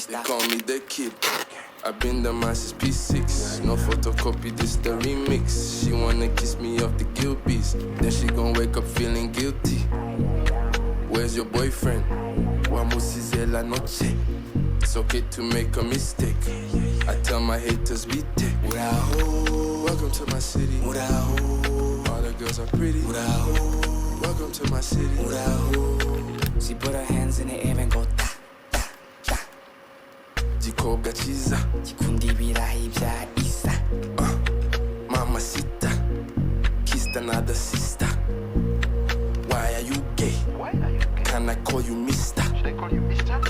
They Mr. call me the kid. I've been the masses P6. No photocopy, this the remix. She wanna kiss me off the guilt beats. Then she gon' wake up feeling guilty. Where's your boyfriend? Vamos hice la noche. It's okay to make a mistake. I tell my haters we take. Uraho, Welcome to my city. uraho, All the girls are pretty. uraho, Welcome to my city. uraho. She put her hands in the air and go ta, ta, ta. Gikobwa chiza. Gikunda ibirayi bya Isa. Mamacita. Kissed another sister. Why are you gay? Why are you gay? Can I call you mister? Should I call you mister?